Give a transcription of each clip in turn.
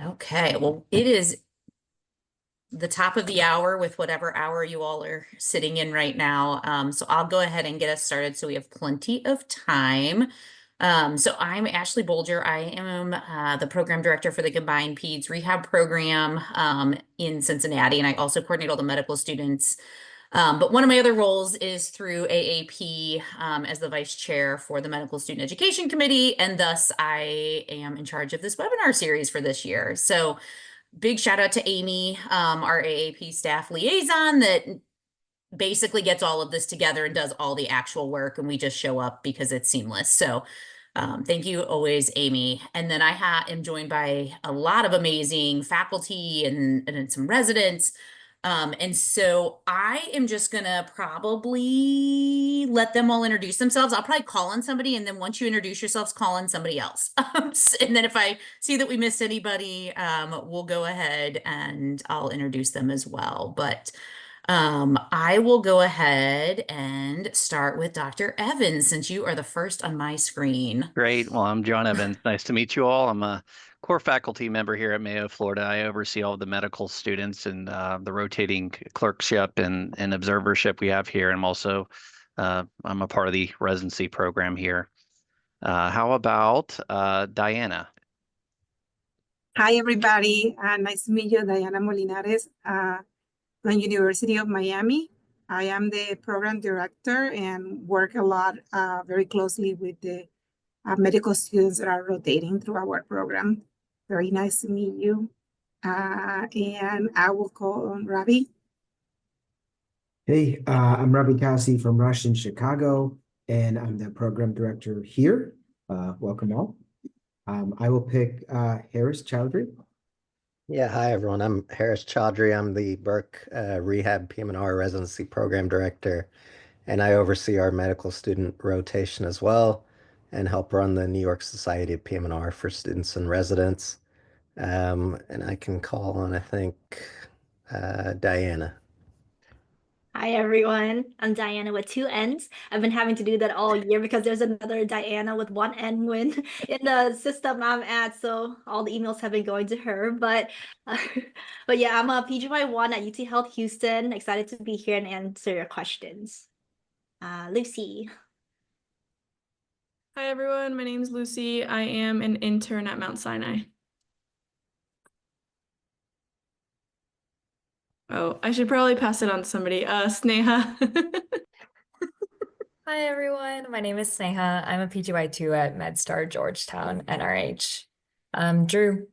Okay, well, it is the top of the hour with whatever hour you all are sitting in right now. So I'll go ahead and get us started so we have plenty of time. So I'm Ashley Bolger. I am the program director for the Combined Peds Rehab Program in Cincinnati, and I also coordinate all the medical students. But one of my other roles is through AAP as the vice chair for the Medical Student Education Committee, and thus I am in charge of this webinar series for this year. So big shout out to Amy, our AAP staff liaison, that basically gets all of this together and does all the actual work, and we just show up because it's seamless. So thank you always, Amy. And then I am joined by a lot of amazing faculty and some residents. And so I am just gonna probably let them all introduce themselves. I'll probably call on somebody, and then once you introduce yourselves, call on somebody else. And then if I see that we missed anybody, we'll go ahead and I'll introduce them as well. But I will go ahead and start with Dr. Evans, since you are the first on my screen. Great. Well, I'm John Evans. Nice to meet you all. I'm a core faculty member here at Mayo, Florida. I oversee all the medical students and the rotating clerkship and observership we have here. I'm also I'm a part of the residency program here. How about Diana? Hi, everybody. Nice to meet you, Diana Molinares from University of Miami. I am the program director and work a lot very closely with the medical students that are rotating through our program. Very nice to meet you. And I will call on Ravi. Hey, I'm Ravi Kasi from Rush in Chicago, and I'm the program director here. Welcome all. I will pick Harris Chowdhury. Yeah, hi everyone. I'm Harris Chaudhry. I'm the Burke Rehab PM&R Residency Program Director, and I oversee our medical student rotation as well and help run the New York Society of PM&R for students and residents. And I can call on, I think, Diana. Hi everyone, I'm Diana with two N's. I've been having to do that all year because there's another Diana with one N when in the system I'm at, so all the emails have been going to her. But yeah, I'm a PGY1 at UT Health Houston. Excited to be here and answer your questions. Lucy. Hi everyone, my name is Lucy. I am an intern at Mount Sinai. Oh, I should probably pass it on to somebody. Sneha. Hi everyone, my name is Sneha. I'm a PGY2 at MedStar Georgetown, NRH. Drew.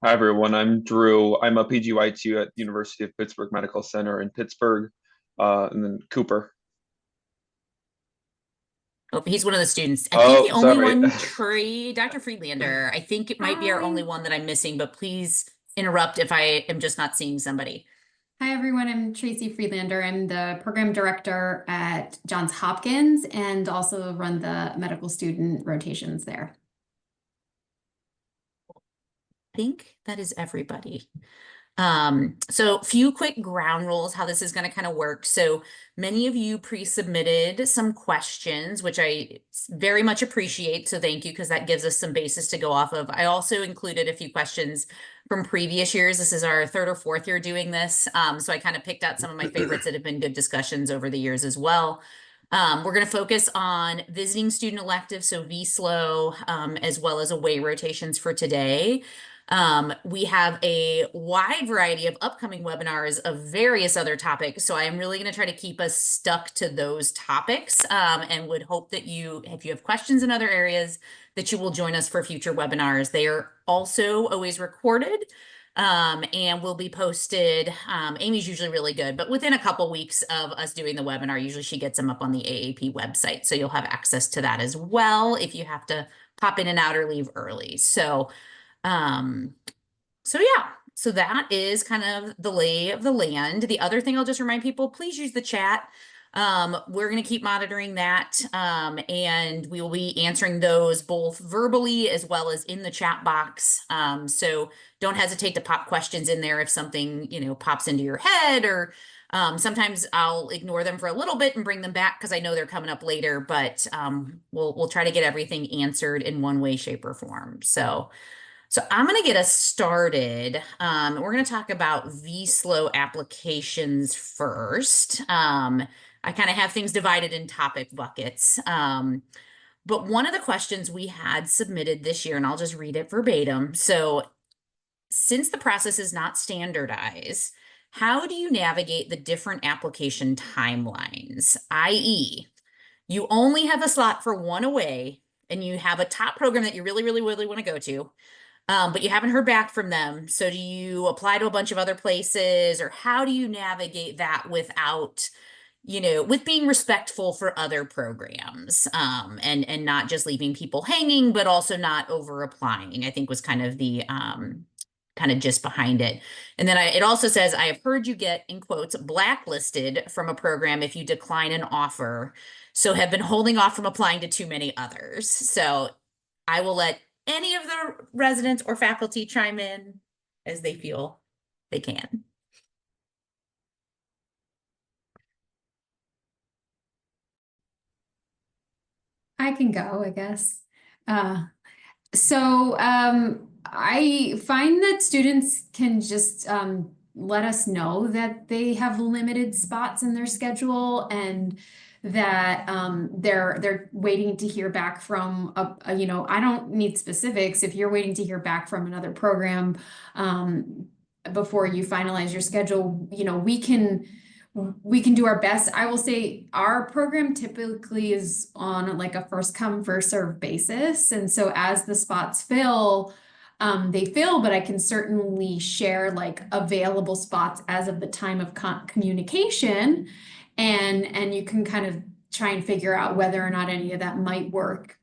Hi everyone, I'm Drew. I'm a PGY2 at University of Pittsburgh Medical Center in Pittsburgh, and then Cooper. Oh, he's one of the students. I think the only sorry. one, Dr. Friedlander. I think it might be our only one that I'm missing, but please interrupt if I am just not seeing somebody. Hi, everyone. I'm Tracy Friedlander. I'm the program director at Johns Hopkins and also run the medical student rotations there. I think that is everybody. So few quick ground rules, how this is going to kind of work. So many of you pre-submitted some questions, which I very much appreciate. So thank you, because that gives us some basis to go off of. I also included a few questions from previous years. This is our third or fourth year doing this. So I kind of picked out some of my favorites that have been good discussions over the years as well. We're going to focus on visiting student electives, so VSLO, as well as away rotations for today. We have a wide variety of upcoming webinars of various other topics, so I am really going to try to keep us stuck to those topics, and would hope that if you have questions in other areas, that you will join us for future webinars. They are also always recorded, and will be posted. Amy's usually really good, but within a couple weeks of us doing the webinar, usually she gets them up on the AAP website, so you'll have access to that as well if you have to pop in and out or leave early. So yeah, so that is kind of the lay of the land. The other thing I'll just remind people, please use the chat. We're going to keep monitoring that, and we will be answering those both verbally as well as in the chat box. So don't hesitate to pop questions in there if something, pops into your head, or sometimes I'll ignore them for a little bit and bring them back because I know they're coming up later, but we'll try to get everything answered in one way, shape, or form. So So I'm going to get us started. We're going to talk about VSLO applications first. I kind of have things divided in topic buckets. But one of the questions we had submitted this year, and I'll just read it verbatim. So since the process is not standardized, how do you navigate the different application timelines? i.e., you only have a slot for one away and you have a top program that you really, really, really want to go to. But you haven't heard back from them. So do you apply to a bunch of other places, or how do you navigate that without, with being respectful for other programs, and not just leaving people hanging, but also not over applying, I think was kind of the kind of just behind it. And then it also says, I have heard you get, in quotes, blacklisted from a program if you decline an offer. So have been holding off from applying to too many others. So I will let any of the residents or faculty chime in as they feel they can. I can go, I guess. So I find that students can just let us know that they have limited spots in their schedule, and that they're waiting to hear back from I don't need specifics. If you're waiting to hear back from another program before you finalize your schedule, we can do our best. I will say our program typically is on like a first come, first serve basis. And so as the spots fill, they fill, but I can certainly share like available spots as of the time of communication. And you can kind of try and figure out whether or not any of that might work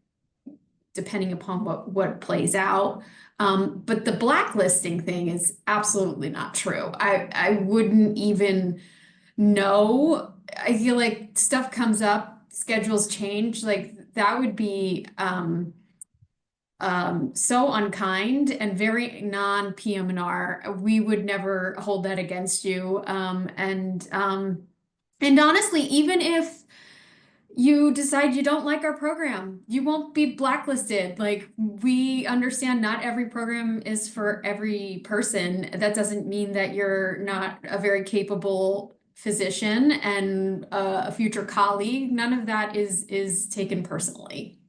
depending upon what plays out. But the blacklisting thing is absolutely not true. I wouldn't even know. I feel like stuff comes up, schedules change, like that would be so unkind and very non-PM&R. We would never hold that against you. And honestly, even if you decide you don't like our program, you won't be blacklisted. Like, we understand not every program is for every person. That doesn't mean that you're not a very capable physician and a future colleague. None of that is taken personally.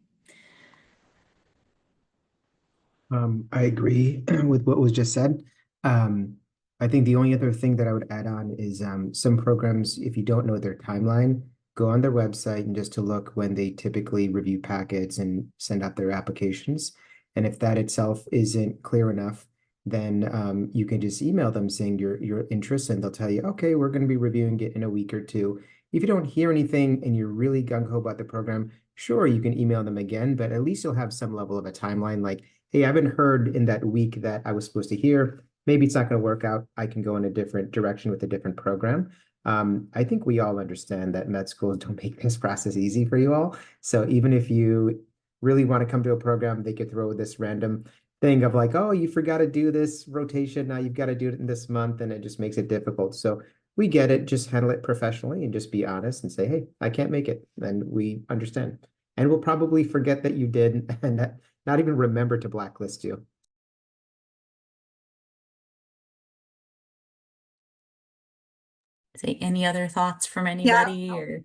I agree with what was just said. I think the only other thing that I would add on is some programs, if you don't know their timeline, go on their website and just to look when they typically review packets and send out their applications. And if that itself isn't clear enough, then you can just email them saying your interest, and they'll tell you, okay, we're going to be reviewing it in a week or two. If you don't hear anything and you're really gung-ho about the program, sure, you can email them again, but at least you'll have some level of a timeline like, hey, I haven't heard in that week that I was supposed to hear. Maybe it's not going to work out. I can go in a different direction with a different program. I think we all understand that med schools don't make this process easy for you all. So even if you really want to come to a program, they could throw this random thing of like, oh, you forgot to do this rotation. Now you've got to do it in this month, and it just makes it difficult. So we get it. Just handle it professionally and just be honest and say, hey, I can't make it. And we understand. And we'll probably forget that you did and not even remember to blacklist you. Say any other thoughts from anybody? Or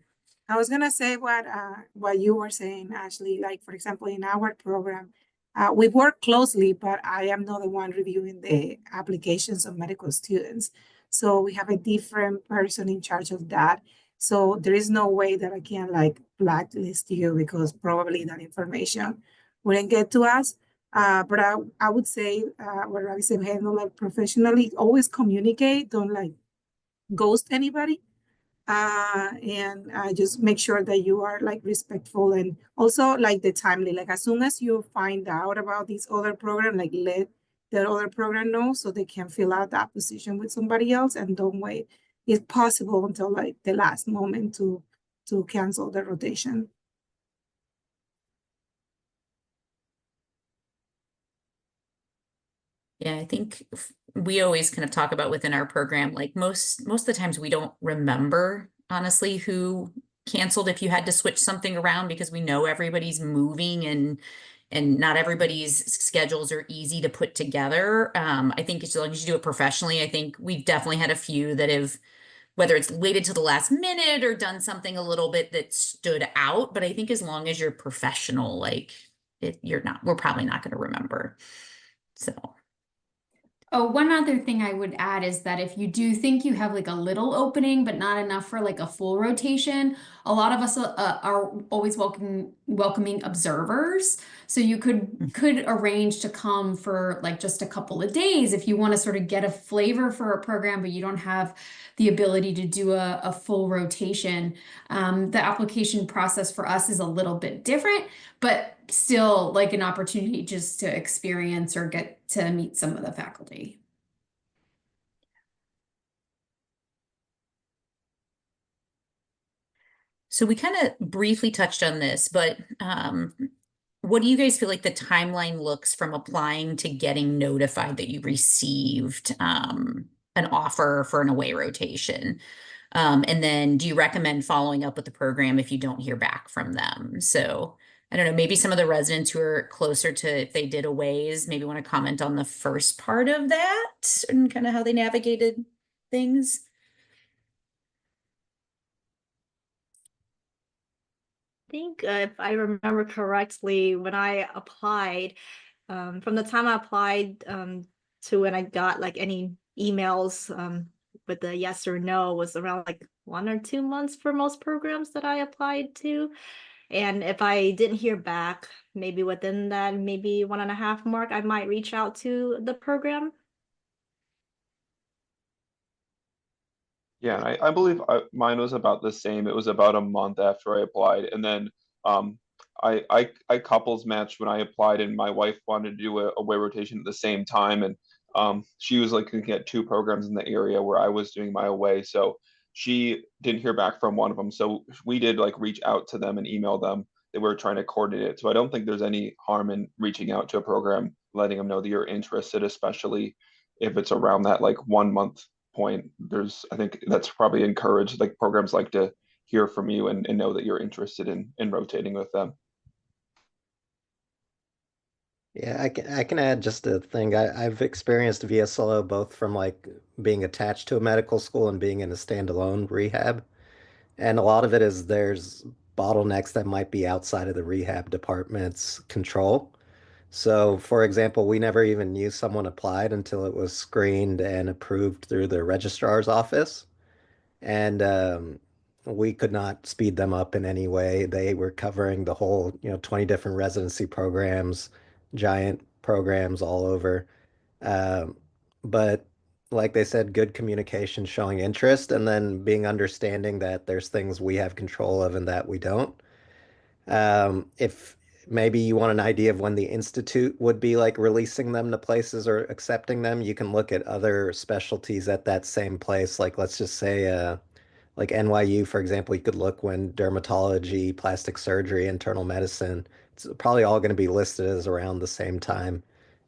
I was gonna say what you were saying, Ashley. Like, for example, in our program, we work closely, but I am not the one reviewing the applications of medical students. So we have a different person in charge of that. So there is no way that I can like blacklist you, because probably that information wouldn't get to us. But I would say what I say, handle it professionally. Always communicate. Don't like ghost anybody. And just make sure that you are like respectful, and also like the timely, like as soon as you find out about this other program, like let the other program know so they can fill out that position with somebody else, and don't wait if possible until like the last moment to cancel the rotation. yeah, I think we always kind of talk about within our program, like most of the times we don't remember honestly who canceled if you had to switch something around, because we know everybody's moving and and not everybody's schedules are easy to put together. I think as long as you do it professionally, I think we've definitely had a few that have, whether it's waited to the last minute or done something a little bit that stood out. But I think as long as you're professional, like we're probably not going to remember. So. Oh, one other thing I would add is that if you do think you have like a little opening, but not enough for like a full rotation, a lot of us are always welcoming observers. So you could arrange to come for like just a couple of days if you want to sort of get a flavor for a program, but you don't have the ability to do a full rotation. The application process for us is a little bit different, but still like an opportunity just to experience or get to meet some of the faculty. So we kind of briefly touched on this, but what do you guys feel like the timeline looks from applying to getting notified that you received an offer for an away rotation? And then do you recommend following up with the program if you don't hear back from them? So I don't know, maybe some of the residents who are closer to if they did aways, maybe want to comment on the first part of that and kind of how they navigated things. I think if I remember correctly, when I applied, from the time I applied to when I got like any emails with the yes or no was around like 1 or 2 months for most programs that I applied to. And if I didn't hear back, maybe within that maybe 1.5 mark, I might reach out to the program. Yeah, I believe mine was about the same. It was about a month after I applied, and then um, I couples matched when I applied, and my wife wanted to do a away rotation at the same time, and she was like looking at 2 programs in the area where I was doing my away, so she didn't hear back from one of them. So we did like reach out to them and email them. They were trying to coordinate it. So I don't think there's any harm in reaching out to a program, letting them know that you're interested, especially if it's around that like 1 month point. I think that's probably encouraged. Like programs like to hear from you and know that you're interested in rotating with them. Yeah, I can add just a thing. I've experienced VSLO both from like being attached to a medical school and being in a standalone rehab. And a lot of it is there's bottlenecks that might be outside of the rehab department's control. So, for example, we never even knew someone applied until it was screened and approved through the registrar's office. And we could not speed them up in any way. They were covering the whole, 20 different residency programs, giant programs all over. Um, but like they said, good communication, showing interest, and then being understanding that there's things we have control of and that we don't. If maybe you want an idea of when the institute would be like releasing them to places or accepting them, you can look at other specialties at that same place. Like let's just say like NYU, for example, you could look when dermatology, plastic surgery, internal medicine, it's probably all going to be listed as around the same time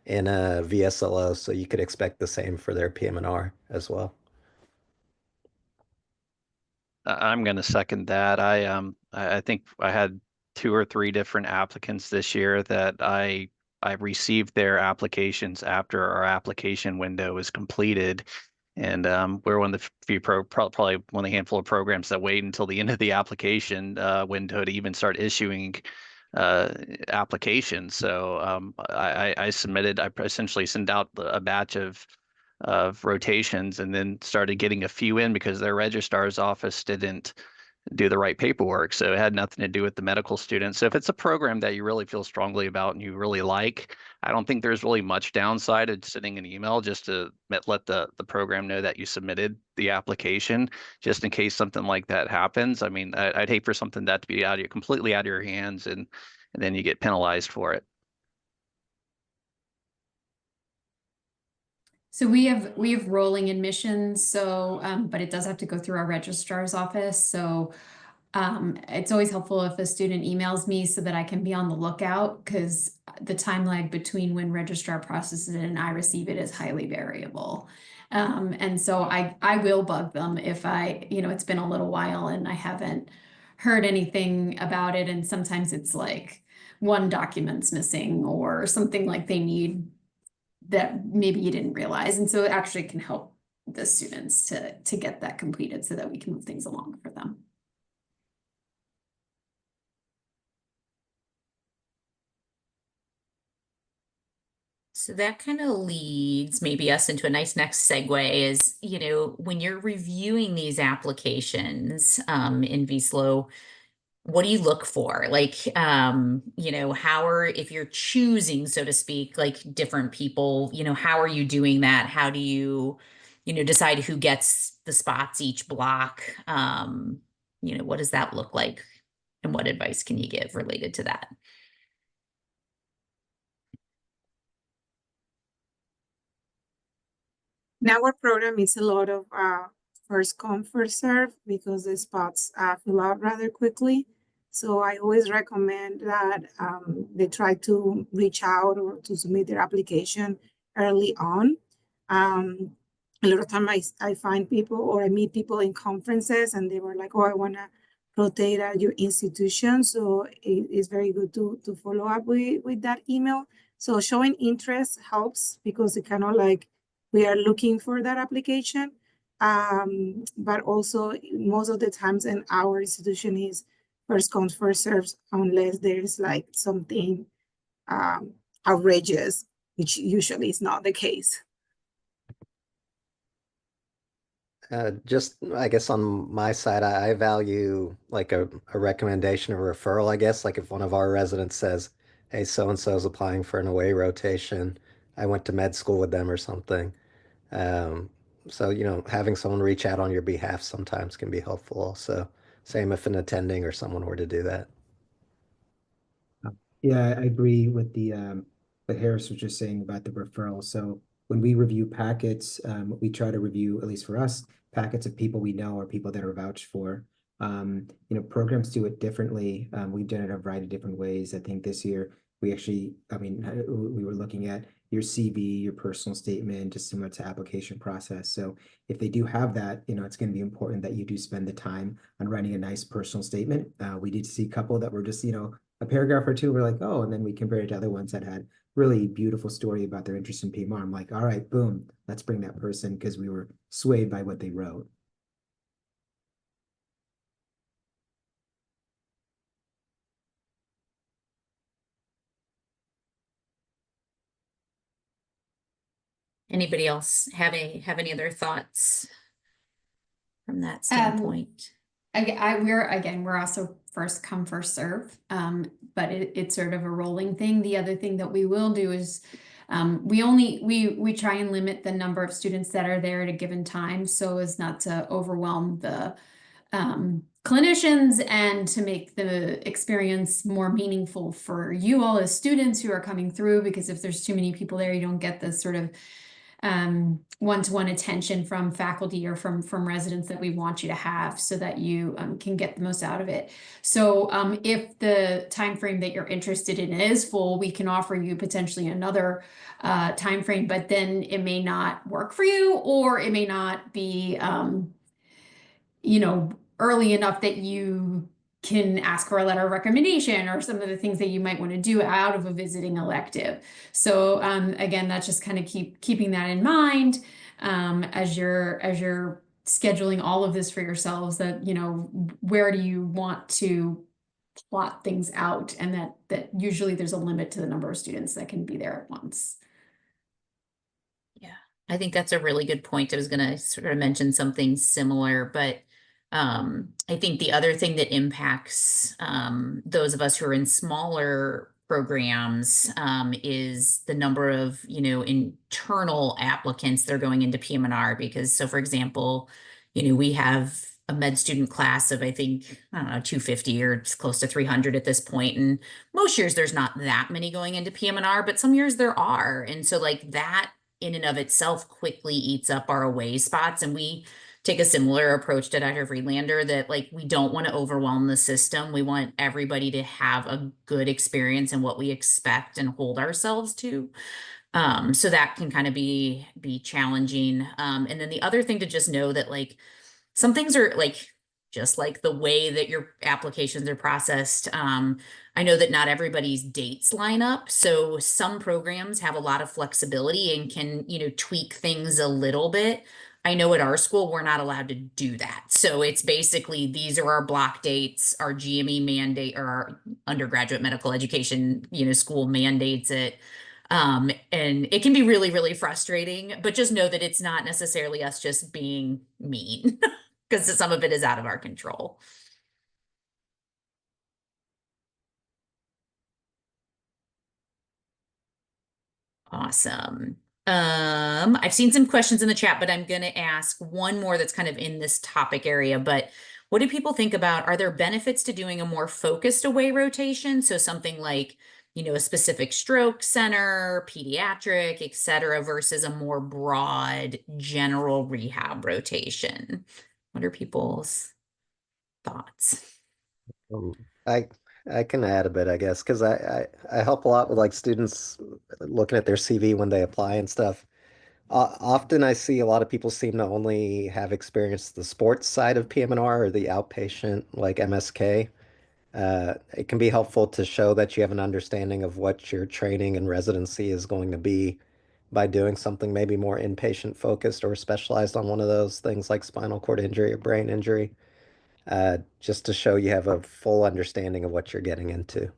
in a VSLO, so you could expect the same for their PM&R as well. I'm going to second that. I think I had 2 or 3 different applicants this year that I received their applications after our application window was completed. And we're one of the few probably one of the handful of programs that wait until the end of the application window to even start issuing applications. So I essentially sent out a batch of rotations and then started getting a few in because their registrar's office didn't do the right paperwork. So it had nothing to do with the medical students. So if it's a program that you really feel strongly about and you really like, I don't think there's really much downside of sending an email just to let the program know that you submitted the application, just in case something like that happens. I mean, I'd hate for something that to be completely out of your hands and then you get penalized for it. So we have rolling admissions, so but it does have to go through our registrar's office. So it's always helpful if a student emails me so that I can be on the lookout, because the time lag between when registrar processes it and I receive it is highly variable. And so I will bug them if it's been a little while and I haven't heard anything about it. And sometimes it's like one document's missing or something like they need that maybe you didn't realize. And so it actually can help the students to get that completed so that we can move things along for them. So that kind of leads maybe us into a nice next segue is, you know, when you're reviewing these applications in VSLO, what do you look for? Like, you know, if you're choosing, so to speak, like different people, you know, how are you doing that? How do you, you know, decide who gets the spots each block? You know, what does that look like? And what advice can you give related to that? In our program, it's a lot of first come, first serve because the spots fill out rather quickly. So I always recommend that they try to reach out or to submit their application early on. A lot of time I find people or I meet people in conferences and they were like, oh, I want to rotate at your institution. So it's very good to follow up with that email. So showing interest helps because it kind of like, we are looking for that application. But also most of the times in our institution is first comes, first serves, unless there's like something outrageous, which usually is not the case. Just, I guess on my side, I value like a recommendation or referral, I guess. Like if one of our residents says, hey, so-and-so is applying for an away rotation, I went to med school with them or something. So, you know, having someone reach out on your behalf sometimes can be helpful also. Same if an attending or someone were to do that. Yeah, I agree with the what Harris was just saying about the referral. So when we review packets, we try to review, at least for us, packets of people we know or people that are vouched for. You know, programs do it differently. We've done it a variety of different ways. I think this year we actually, I mean, we were looking at your CV, your personal statement, just similar to application process. So if they do have that, you know, it's going to be important that you do spend the time on writing a nice personal statement. We did see a couple that were just, you know, a paragraph or two, we're like, oh, and then we compared it to other ones that had really beautiful story about their interest in PMR. I'm like, all right, boom, let's bring that person because we were swayed by what they wrote. Anybody else have any other thoughts from that standpoint? We're also first come, first serve, but it's sort of a rolling thing. The other thing that we will do is we try and limit the number of students that are there at a given time so as not to overwhelm the clinicians and to make the experience more meaningful for you all as students who are coming through, because if there's too many people there, you don't get the sort of one-to-one attention from faculty or from residents that we want you to have so that you can get the most out of it. So if the time frame that you're interested in is full, we can offer you potentially another time frame, but then it may not work for you, or it may not be you know, early enough that you can ask for a letter of recommendation or some of the things that you might want to do out of a visiting elective. So again, that's just kind of keeping that in mind as you're scheduling all of this for yourselves, that, you know, where do you want to plot things out, and that usually there's a limit to the number of students that can be there at once. Yeah, I think that's a really good point. I was going to sort of mention something similar, but I think the other thing that impacts those of us who are in smaller programs is the number of, you know, internal applicants that are going into PM&R. Because, so for example, you know, we have a med student class of, I think, I don't know, 250 or it's close to 300 at this point. And most years there's not that many going into PM&R, but some years there are. And so like that in and of itself quickly eats up our away spots. And we take a similar approach to Dr. Friedlander, that like we don't want to overwhelm the system. We want everybody to have a good experience in what we expect and hold ourselves to. So that can kind of be challenging. And then the other thing to just know that like some things are like just like the way that your applications are processed. I know that not everybody's dates line up, so some programs have a lot of flexibility and can, tweak things a little bit. I know at our school, we're not allowed to do that. So it's basically, these are our block dates, our GME mandate, or our undergraduate medical education, school mandates it. And it can be really, really frustrating, but just know that it's not necessarily us just being mean because some of it is out of our control. Awesome. I've seen some questions in the chat, but I'm going to ask one more that's kind of in this topic area. But what do people think about, are there benefits to doing a more focused away rotation? So something like, a specific stroke center, pediatric, et cetera, versus a more broad general rehab rotation. What are people's thoughts? Um, I I can add a bit, I guess, because I help a lot with like students looking at their CV when they apply and stuff. Often I see a lot of people seem to only have experienced the sports side of PM&R or the outpatient like MSK. It can be helpful to show that you have an understanding of what your training and residency is going to be by doing something maybe more inpatient focused or specialized on one of those things like spinal cord injury or brain injury, just to show you have a full understanding of what you're getting into.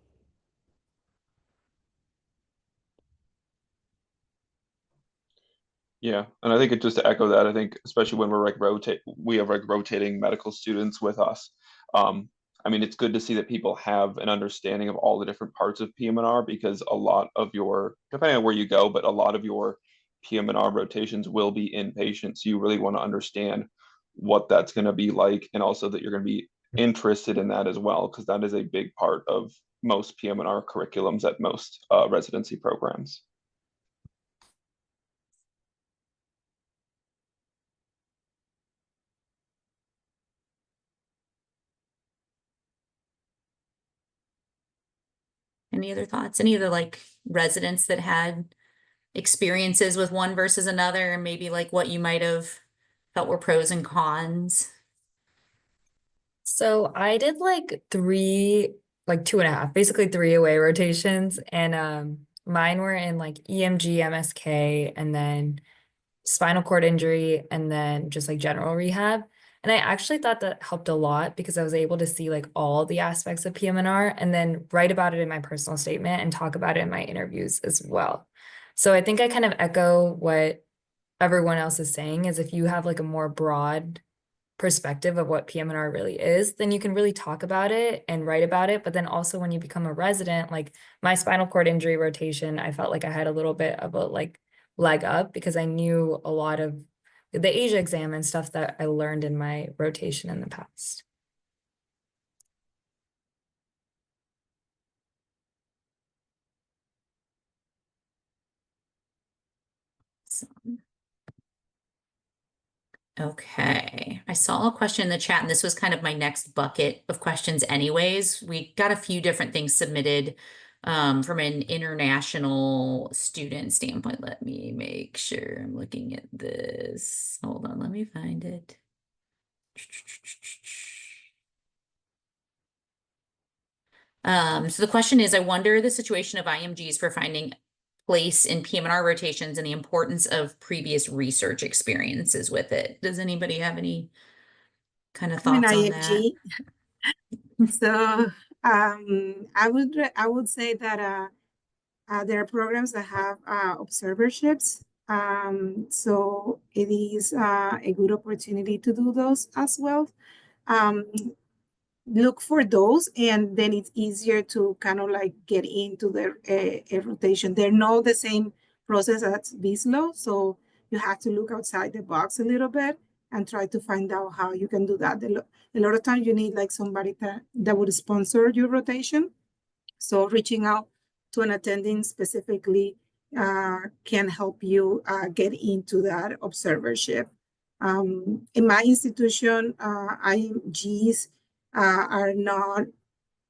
Yeah, and I think it just to echo that, I think especially when we're like we have like rotating medical students with us. I mean, it's good to see that people have an understanding of all the different parts of PM&R because a lot of your, depending on where you go, but a lot of your PM&R rotations will be inpatient. So you really want to understand what that's going to be like, and also that you're going to be interested in that as well, because that is a big part of most PM&R curriculums at most residency programs. Any other thoughts? Any other like residents that had experiences with one versus another, and maybe like what you might have felt were pros and cons? So I did like three, like two and a half, basically three away rotations. And mine were in like EMG, MSK, and then spinal cord injury, and then just like general rehab. And I actually thought that helped a lot because I was able to see like all the aspects of PM&R and then write about it in my personal statement and talk about it in my interviews as well. So I think I kind of echo what everyone else is saying, is if you have like a more broad perspective of what PM&R really is, then you can really talk about it and write about it. But then also when you become a resident, like my spinal cord injury rotation, I felt like I had a little bit of a like leg up because I knew a lot of the Asia exam and stuff that I learned in my rotation in the past. So, okay, I saw a question in the chat, and this was kind of my next bucket of questions anyways. We got a few different things submitted from an international student standpoint. Let me make sure I'm looking at this. Hold on, let me find it. So the question is, I wonder the situation of IMGs for finding place in PM&R rotations and the importance of previous research experiences with it. Does anybody have any kind of I'm an thoughts on that? IMG. So I would say that there are programs that have observerships. So it is a good opportunity to do those as well. Look for those, and then it's easier to kind of like get into the a rotation. They're not the same process as VSLO, so you have to look outside the box a little bit and try to find out how you can do that. A lot of times you need like somebody that would sponsor your rotation. So reaching out to an attending specifically can help you get into that observership. In my institution, IMGs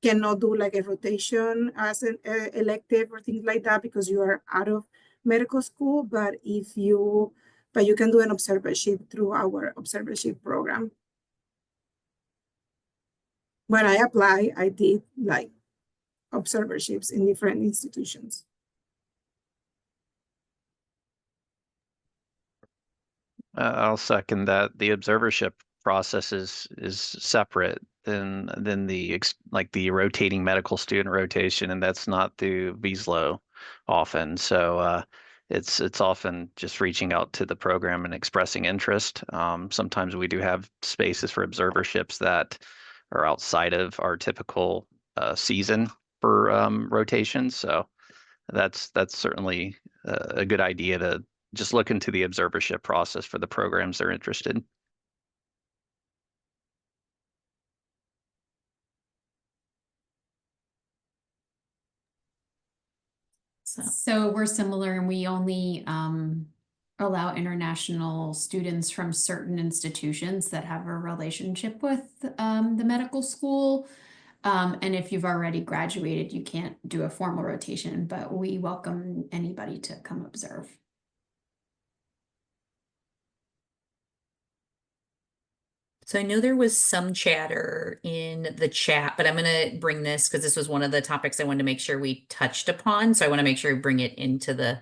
cannot do like a rotation as an elective or things like that because you are out of medical school. But you can do an observership through our observership program. when I applied, I did like observerships in different institutions. I'll second that. The observership process is separate than the like the rotating medical student rotation, and that's not through VSLO often. So it's often just reaching out to the program and expressing interest. Sometimes we do have spaces for observerships that are outside of our typical season for rotations. So that's certainly a good idea to just look into the observership process for the programs they're interested in. So we're similar and we only allow international students from certain institutions that have a relationship with the medical school. And if you've already graduated, you can't do a formal rotation, but we welcome anybody to come observe. So I know there was some chatter in the chat, but I'm going to bring this because this was one of the topics I wanted to make sure we touched upon. So I want to make sure we bring it into the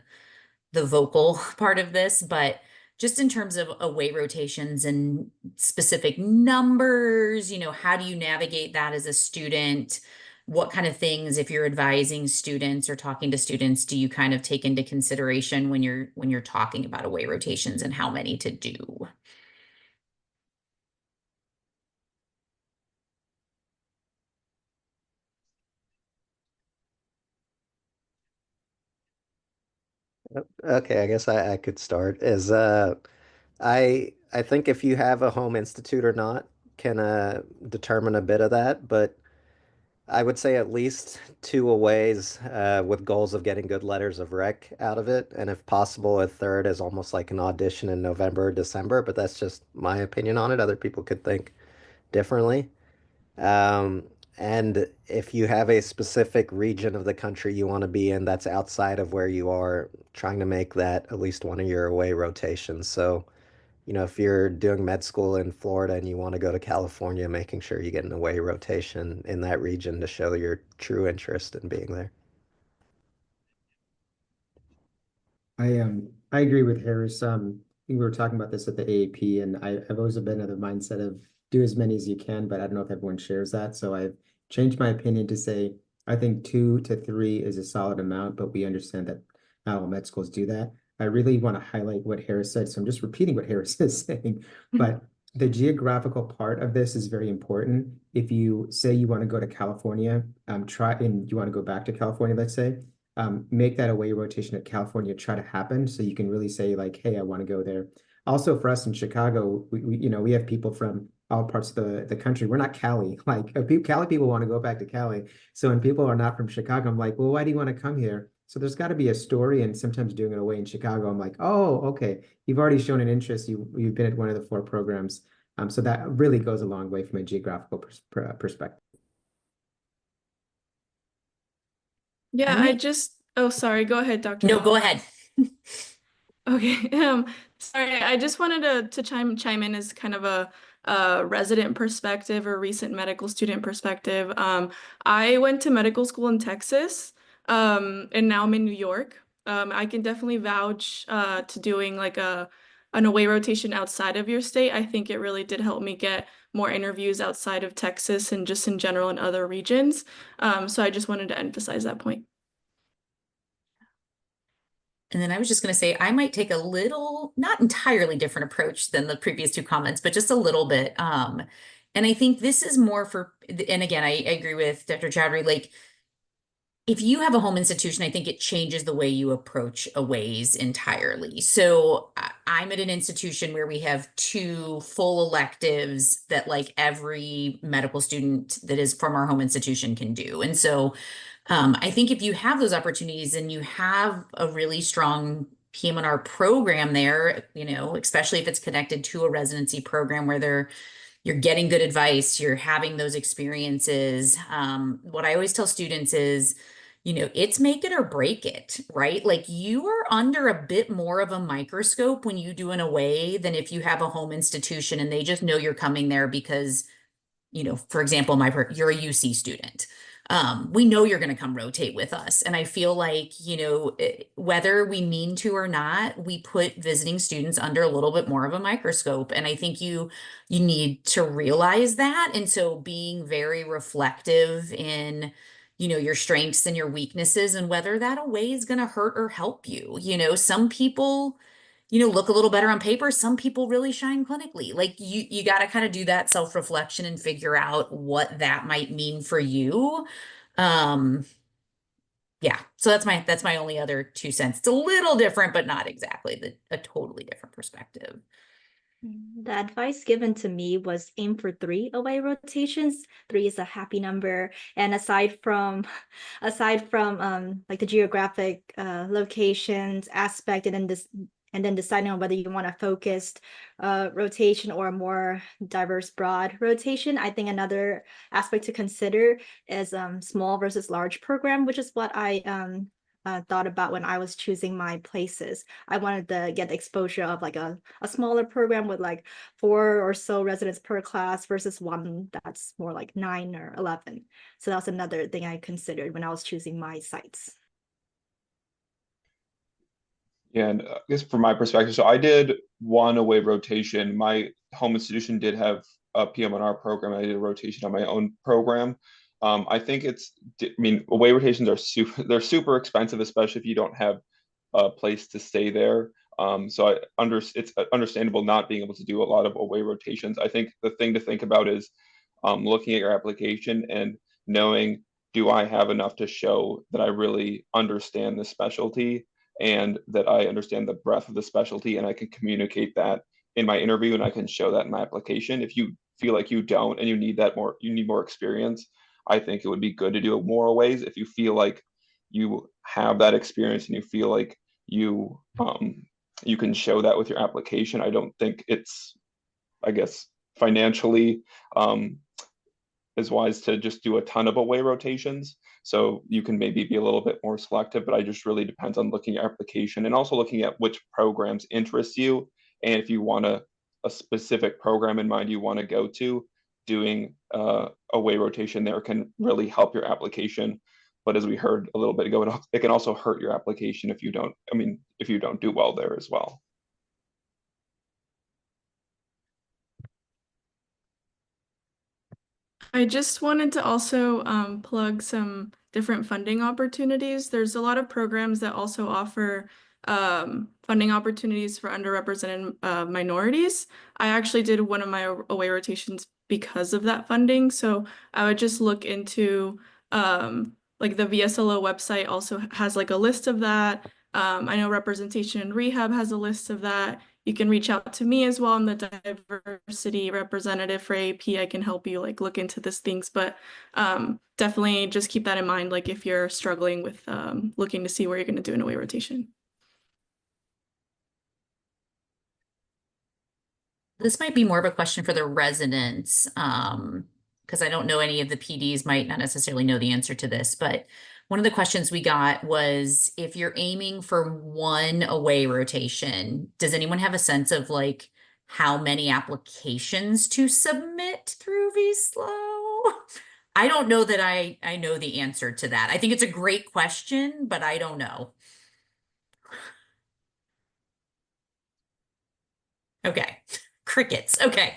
vocal part of this, but just in terms of away rotations and specific numbers, how do you navigate that as a student? What kind of things, if you're advising students or talking to students, do you kind of take into consideration when you're talking about away rotations and how many to do? Okay, I guess I could start. I think if you have a home institute or not can determine a bit of that, but I would say at least two aways with goals of getting good letters of rec out of it, and if possible, a third is almost like an audition in November or December, but that's just my opinion on it. Other people could think differently. Um, and if you have a specific region of the country you want to be in that's outside of where you are, trying to make that at least one of your away rotations. So, if you're doing med school in Florida and you want to go to California, making sure you get an away rotation in that region to show your true interest in being there. I agree with Harris. I think we were talking about this at the AAP, and I've always been of the mindset of do as many as you can, but I don't know if everyone shares that. So I've changed my opinion to say I think 2 to 3 is a solid amount, but we understand that not all med schools do that. I really want to highlight what Harris said, so I'm just repeating what Harris is saying. But the geographical part of this is very important. If you say you want to go to California, try and you want to go back to California, let's say, make that away rotation at California try to happen so you can really say like, hey, I want to go there. Also for us in Chicago, we have people from all parts of the country. We're not Cali. Like Cali people want to go back to Cali. So when people are not from Chicago, I'm like, well, why do you want to come here? So there's got to be a story, and sometimes doing it away in Chicago, I'm like, oh, okay, you've already shown an interest. You've been at one of the 4 programs. So that really goes a long way from a geographical perspective. Yeah, oh, sorry, go ahead, Dr. No, go ahead. Okay, sorry, I just wanted to chime in as kind of a resident perspective or recent medical student perspective. I went to medical school in Texas, and now I'm in New York. I can definitely vouch to doing like an away rotation outside of your state. I think it really did help me get more interviews outside of Texas and just in general in other regions. So I just wanted to emphasize that point. And then I was just going to say, I might take a little, not entirely different approach than the previous 2 comments, but just a little bit. And I think this is more for, and again, I agree with Dr. Chowdhury, like, if you have a home institution, I think it changes the way you approach aways entirely. So I'm at an institution where we have 2 full electives that like every medical student that is from our home institution can do. And so I think if you have those opportunities and you have a really strong PM&R program there, especially if it's connected to a residency program where you're getting good advice, you're having those experiences. What I always tell students is, it's make it or break it, right? Like you are under a bit more of a microscope when you do an away than if you have a home institution and they just know you're coming there because for example, you're a UC student. We know you're going to come rotate with us. And I feel like, whether we mean to or not, we put visiting students under a little bit more of a microscope. And I think you need to realize that. And so being very reflective in, your strengths and your weaknesses and whether that away is going to hurt or help you. Some people, look a little better on paper. Some people really shine clinically. Like you got to kind of do that self-reflection and figure out what that might mean for you. Um, yeah, so that's my only other 2 cents. It's a little different, but not exactly a totally different perspective. The advice given to me was aim for 3 away rotations. 3 is a happy number. And aside from like the geographic locations aspect, and then deciding on whether you want a focused rotation or a more diverse, broad rotation, I think another aspect to consider is small versus large program, which is what I thought about when I was choosing my places. I wanted to get the exposure of like a smaller program with like 4 or so residents per class versus one that's more like 9 or 11. So that was another thing I considered when I was choosing my sites. Yeah, and I guess from my perspective, so I did one away rotation. My home institution did have a PM&R program. I did a rotation on my own program. I think away rotations are they're super expensive, especially if you don't have a place to stay there. So it's understandable not being able to do a lot of away rotations. I think the thing to think about is looking at your application and knowing, do I have enough to show that I really understand the specialty and that I understand the breadth of the specialty, and I can communicate that in my interview and I can show that in my application. If you feel like you don't and you need more experience, I think it would be good to do it more ways. If you feel like you have that experience and you feel like you can show that with your application, I don't think it's, I guess, financially is wise to just do a ton of away rotations. So you can maybe be a little bit more selective, but I just really depends on looking at application and also looking at which programs interest you. And if you want a specific program in mind you want to go to, doing away rotation there can really help your application. But as we heard a little bit ago, it can also hurt your application if you don't do well there as well. I just wanted to also plug some different funding opportunities. There's a lot of programs that also offer funding opportunities for underrepresented minorities. I actually did one of my away rotations because of that funding. So I would just look into like the VSLO website also has like a list of that. I know Representation in Rehab has a list of that. You can reach out to me as well. I'm the diversity representative for AP. I can help you like look into these things, but definitely just keep that in mind, like if you're struggling with looking to see where you're going to do an away rotation. This might be more of a question for the residents, because I don't know any of the PDs might not necessarily know the answer to this, but one of the questions we got was if you're aiming for one away rotation, does anyone have a sense of like how many applications to submit through VSLO? I don't know that I know the answer to that. I think it's a great question, but I don't know. Okay. Crickets. Okay.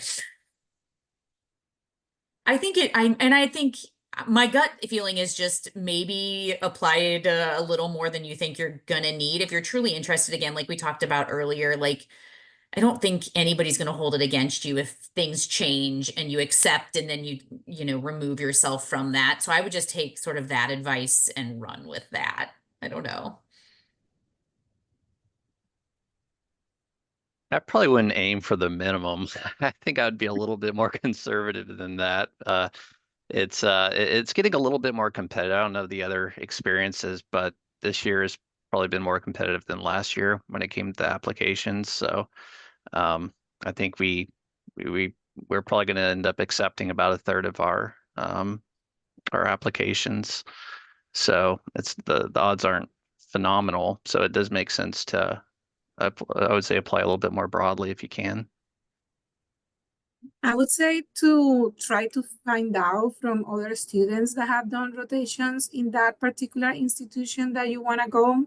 I think my gut feeling is just maybe apply it a little more than you think you're gonna need. If you're truly interested, again, like we talked about earlier, like I don't think anybody's gonna hold it against you if things change and you accept and then you remove yourself from that. So I would just take sort of that advice and run with that. I don't know. I probably wouldn't aim for the minimum. I think I'd be a little bit more conservative than that. It's getting a little bit more competitive. I don't know the other experiences, but this year has probably been more competitive than last year when it came to applications. So I think we're probably going to end up accepting about a third of our applications. So the odds aren't phenomenal. So it does make sense to I would say apply a little bit more broadly if you can. I would say to try to find out from other students that have done rotations in that particular institution that you want to go.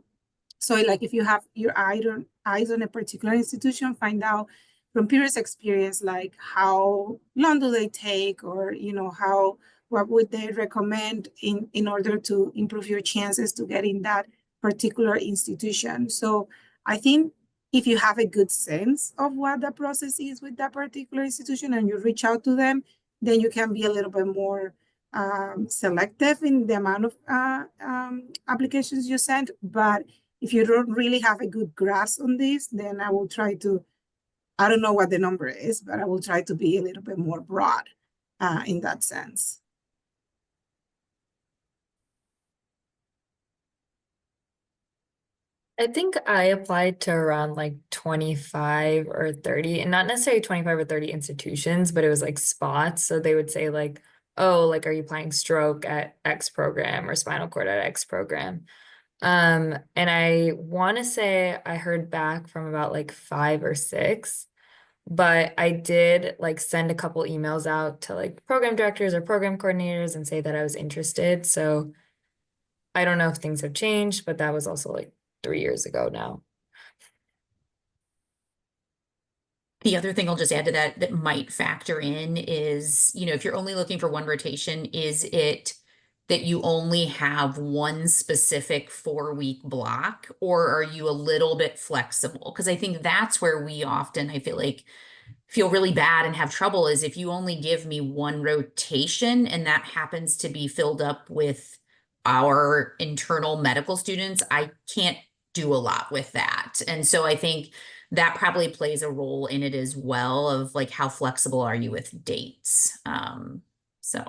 So like if you have your eyes on a particular institution, find out from previous experience, like how long do they take, or what would they recommend in order to improve your chances to get in that particular institution. So I think if you have a good sense of what the process is with that particular institution and you reach out to them, then you can be a little bit more selective in the amount of applications you send. But if you don't really have a good grasp on this, then I will try to, I don't know what the number is, but I will try to be a little bit more broad in that sense. I think I applied to around like 25 or 30, and not necessarily 25 or 30 institutions, but it was like spots. So they would say like, oh, like, are you applying stroke at X program or spinal cord at X program? And I want to say I heard back from about like 5 or 6, but I did like send a couple emails out to like program directors or program coordinators and say that I was interested. So I don't know if things have changed, but that was also like 3 years ago now. The other thing I'll just add to that that might factor in is, if you're only looking for one rotation, is it that you only have one specific 4-week block, or are you a little bit flexible? Because I think that's where we often, I feel really bad and have trouble, is if you only give me one rotation and that happens to be filled up with our internal medical students, I can't do a lot with that. And so I think that probably plays a role in it as well, of like, how flexible are you with dates? So.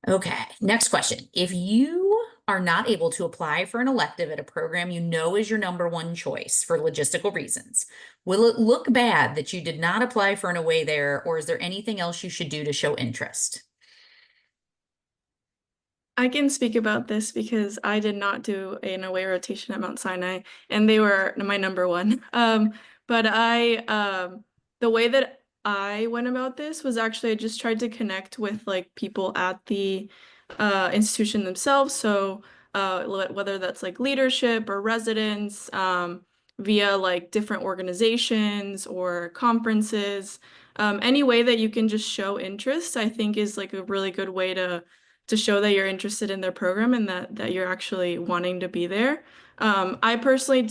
Okay, next question. If you are not able to apply for an elective at a program you know is your number one choice for logistical reasons, will it look bad that you did not apply for an away there, or is there anything else you should do to show interest? I can speak about this because I did not do an away rotation at Mount Sinai, and they were my number one. But the way that I went about this was actually I just tried to connect with like people at the institution themselves. So whether that's like leadership or residents, via like different organizations or conferences, any way that you can just show interest, I think is like a really good way to show that you're interested in their program and that you're actually wanting to be there. I personally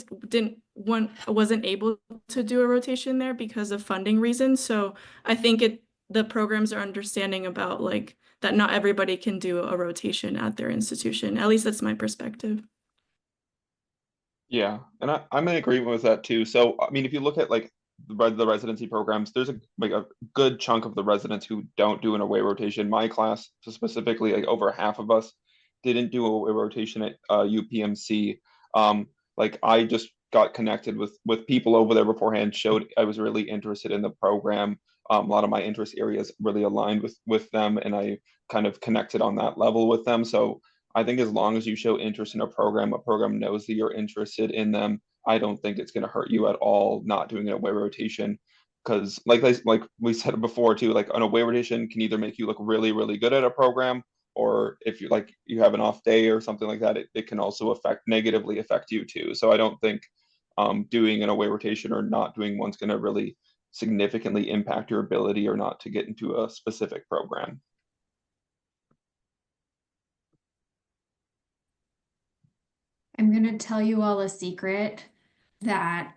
wasn't able to do a rotation there because of funding reasons. So I think the programs are understanding about like that not everybody can do a rotation at their institution. At least that's my perspective. Yeah, and I'm in agreement with that too. So, I mean, if you look at like the residency programs, there's a good chunk of the residents who don't do an away rotation. My class, specifically, like over half of us didn't do a rotation at UPMC. Like I just got connected with people over there beforehand, showed I was really interested in the program. A lot of my interest areas really aligned with them, and I kind of connected on that level with them. So I think as long as you show interest in a program knows that you're interested in them. I don't think it's going to hurt you at all not doing an away rotation, because like we said before too, like an away rotation can either make you look really, really good at a program, or if you have an off day or something like that, it can also negatively affect you too. So I don't think doing an away rotation or not doing one's going to really significantly impact your ability or not to get into a specific program. I'm going to tell you all a secret that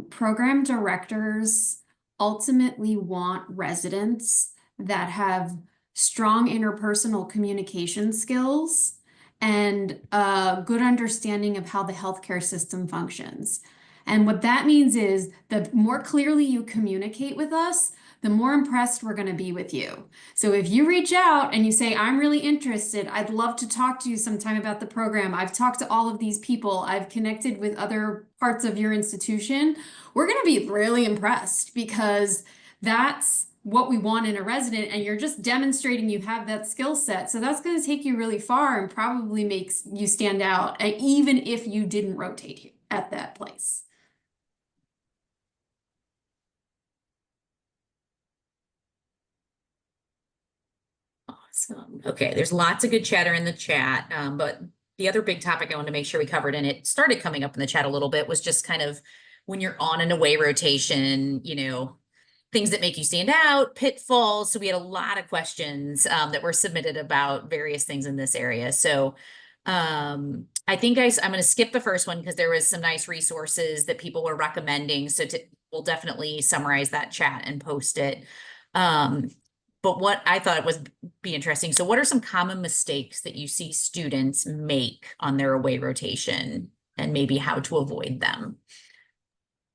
program directors ultimately want residents that have strong interpersonal communication skills and a good understanding of how the healthcare system functions. And what that means is the more clearly you communicate with us, the more impressed we're going to be with you. So if you reach out and you say, I'm really interested, I'd love to talk to you sometime about the program. I've talked to all of these people. I've connected with other parts of your institution. We're going to be really impressed because that's what we want in a resident, and you're just demonstrating you have that skill set. So that's going to take you really far and probably makes you stand out, even if you didn't rotate at that place. Awesome. Okay, there's lots of good chatter in the chat, but the other big topic I wanted to make sure we covered, and it started coming up in the chat a little bit, was just kind of when you're on an away rotation, you know, things that make you stand out, pitfalls. So we had a lot of questions that were submitted about various things in this area. So I think I'm going to skip the first one because there was some nice resources that people were recommending. So we'll definitely summarize that chat and post it. But what I thought was be interesting. So what are some common mistakes that you see students make on their away rotation and maybe how to avoid them?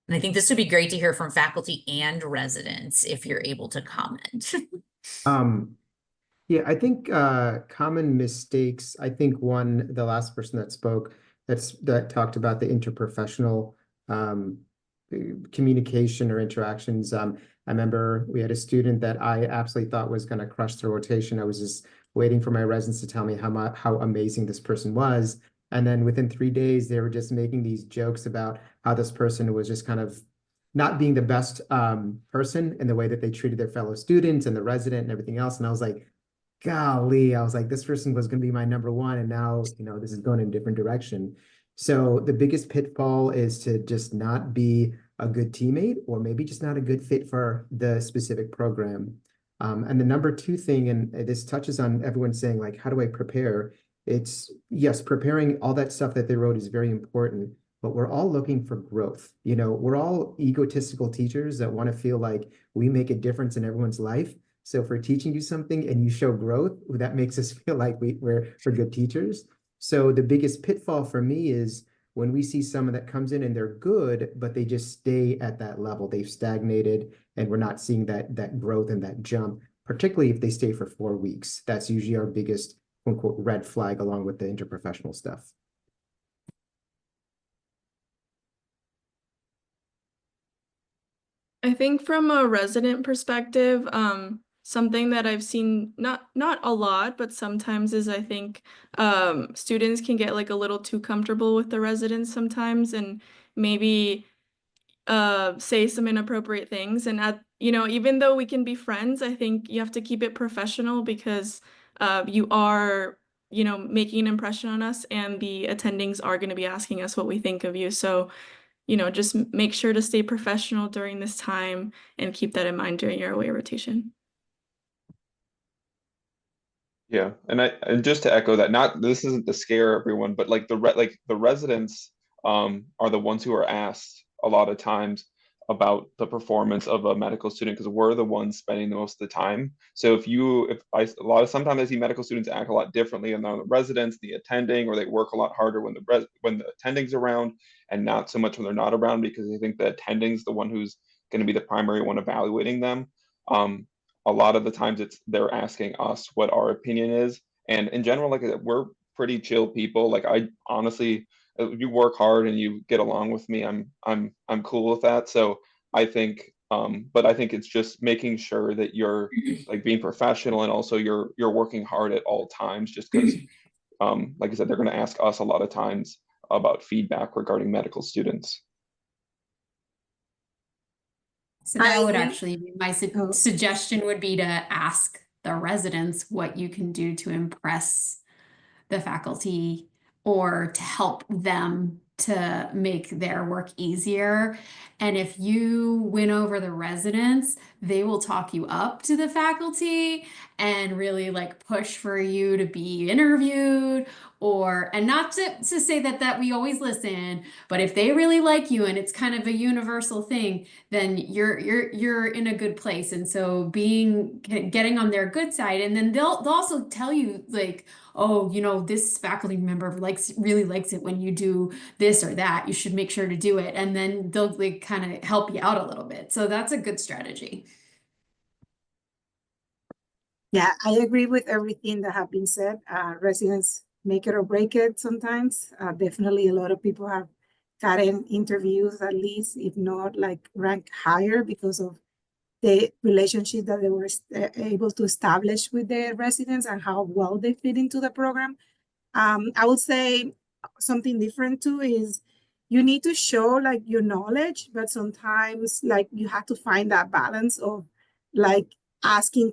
And I think this would be great to hear from faculty and residents if you're able to comment. Yeah, I think common mistakes. I think the last person that spoke that talked about the interprofessional communication or interactions. I remember we had a student that I absolutely thought was going to crush the rotation. I was just waiting for my residents to tell me how amazing this person was. And then within 3 days, they were just making these jokes about how this person was just kind of not being the best person in the way that they treated their fellow students and the resident and everything else. And I was like, golly, I was like, this person was going to be my number one. And now, you know, this is going in a different direction. So the biggest pitfall is to just not be a good teammate, or maybe just not a good fit for the specific program. And the number two thing, and this touches on everyone saying, like, how do I prepare? It's, yes, preparing all that stuff that they wrote is very important, but we're all looking for growth. You know, we're all egotistical teachers that want to feel like we make a difference in everyone's life. So if we're teaching you something and you show growth, that makes us feel like we're good teachers. So the biggest pitfall for me is when we see someone that comes in and they're good, but they just stay at that level, they've stagnated, and we're not seeing that growth and that jump, particularly if they stay for 4 weeks. That's usually our biggest, quote unquote, red flag, along with the interprofessional stuff. I think from a resident perspective, something that I've seen not a lot, but sometimes is I think students can get like a little too comfortable with the residents sometimes and maybe say some inappropriate things. And even though we can be friends, I think you have to keep it professional because you are, making an impression on us, and the attendings are going to be asking us what we think of you. So just make sure to stay professional during this time and keep that in mind during your away rotation. Yeah, and just to echo that, this isn't to scare everyone, but like the residents are the ones who are asked a lot of times about the performance of a medical student, because we're the ones spending the most of the time. So sometimes I see medical students act a lot differently than the residents, the attending, or they work a lot harder when the attending's around and not so much when they're not around, because they think the attending's the one who's going to be the primary one evaluating them. A lot of the times they're asking us what our opinion is. And in general, like we're pretty chill people. Like I honestly, if you work hard and you get along with me, I'm cool with that. So I think, but I think it's just making sure that you're like being professional, and also you're working hard at all times, just because, like I said, they're going to ask us a lot of times about feedback regarding medical students. So that would actually be my suggestion would be to ask the residents what you can do to impress the faculty or to help them to make their work easier. And if you win over the residents, they will talk you up to the faculty and really like push for you to be interviewed, and not to say that we always listen, but if they really like you and it's kind of a universal thing, then you're in a good place. And so getting on their good side, and then they'll also tell you like, oh, this faculty member really likes it when you do this or that. You should make sure to do it. And then they'll like kind of help you out a little bit. So that's a good strategy. Yeah, I agree with everything that have been said. Residents make it or break it sometimes. Definitely a lot of people have gotten interviews, at least, if not like rank higher, because of the relationship that they were able to establish with the residents and how well they fit into the program. I would say something different too is you need to show like your knowledge, but sometimes like you have to find that balance of like asking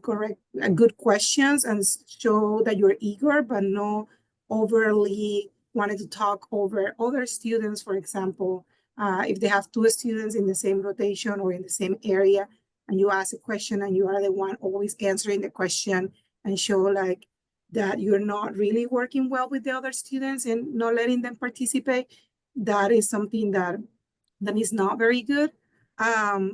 good questions and show that you're eager, but no overly wanted to talk over other students. For example, if they have two students in the same rotation or in the same area, and you ask a question and you are the one always answering the question and show like that you're not really working well with the other students and not letting them participate, that is something that is not very good.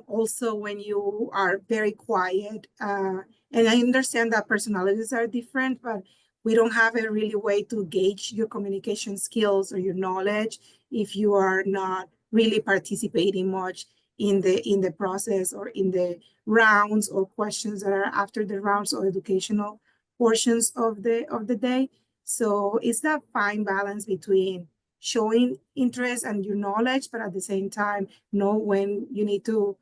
Also, when you are very quiet, and I understand that personalities are different, but we don't have a really way to gauge your communication skills or your knowledge if you are not really participating much in the process or in the rounds or questions that are after the rounds or educational portions of the day. So it's that fine balance between showing interest and your knowledge, but at the same time, know when you need to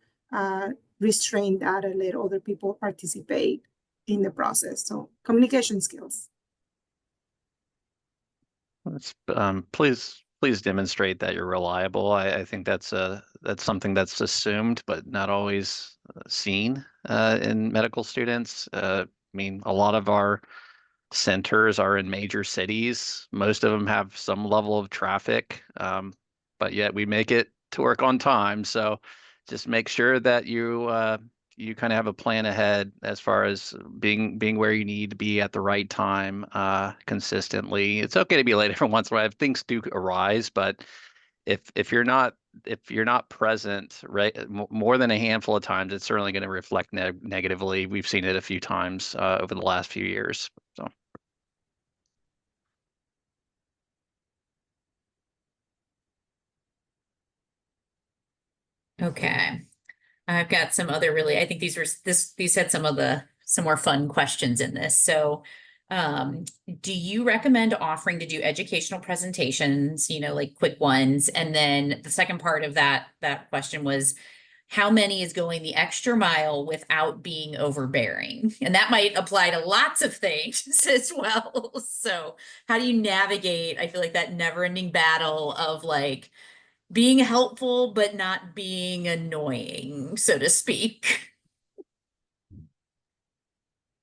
restrain that and let other people participate in the process. So communication skills. Let's please demonstrate that you're reliable. I think that's something that's assumed but not always seen in medical students. I mean, a lot of our centers are in major cities. Most of them have some level of traffic, but yet we make it to work on time. So just make sure that you kind of have a plan ahead as far as being where you need to be at the right time consistently. It's okay to be late every once in a while. Things do arise, but if you're not present more than a handful of times, it's certainly going to reflect negatively. We've seen it a few times over the last few years. So. Okay. I've got some other really, I think these had some more fun questions in this. So, do you recommend offering to do educational presentations, like quick ones? And then the second part of that question was, how many is going the extra mile without being overbearing? And that might apply to lots of things as well. So how do you navigate, I feel like, that never-ending battle of like being helpful, but not being annoying, so to speak?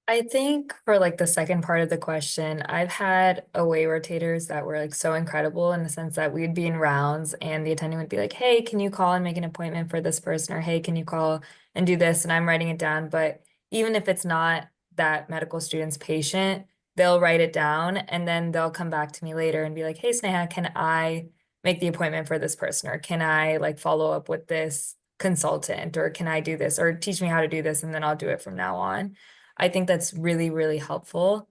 I think for like the second part of the question, I've had away rotators that were like so incredible in the sense that we'd be in rounds and the attending would be like, hey, can you call and make an appointment for this person? Or hey, can you call and do this? And I'm writing it down. But even if it's not that medical student's patient, they'll write it down and then they'll come back to me later and be like, hey, Sneha, can I make the appointment for this person? Or can I like follow up with this consultant? Or can I do this? Or teach me how to do this and then I'll do it from now on. I think that's really, really helpful.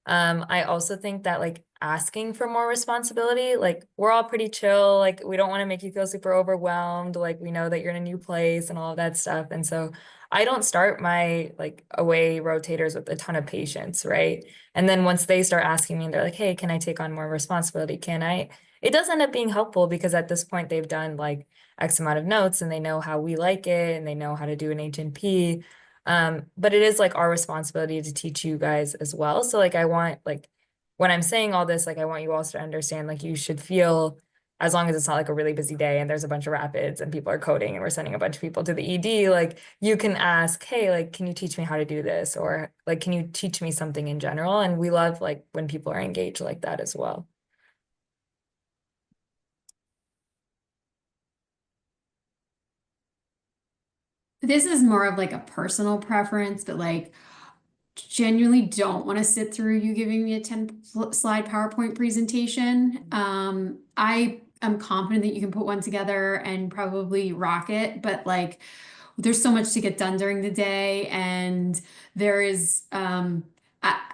I also think that like asking for more responsibility, like we're all pretty chill, like we don't want to make you feel super overwhelmed, like we know that you're in a new place and all of that stuff. And so I don't start my like away rotators with a ton of patients, right? And then once they start asking me, they're like, hey, can I take on more responsibility? Can I? It does end up being helpful because at this point they've done like X amount of notes and they know how we like it and they know how to do an H&P. But it is like our responsibility to teach you guys as well. So like I want like when I'm saying all this, like I want you also to understand like you should feel, as long as it's not like a really busy day and there's a bunch of rapids and people are coding and we're sending a bunch of people to the ED, like you can ask, hey, like can you teach me how to do this? Or like can you teach me something in general? And we love like when people are engaged like that as well. This is more of like a personal preference, but like genuinely don't want to sit through you giving me a 10-slide PowerPoint presentation. I am confident that you can put one together and probably rock it, but like there's so much to get done during the day and there is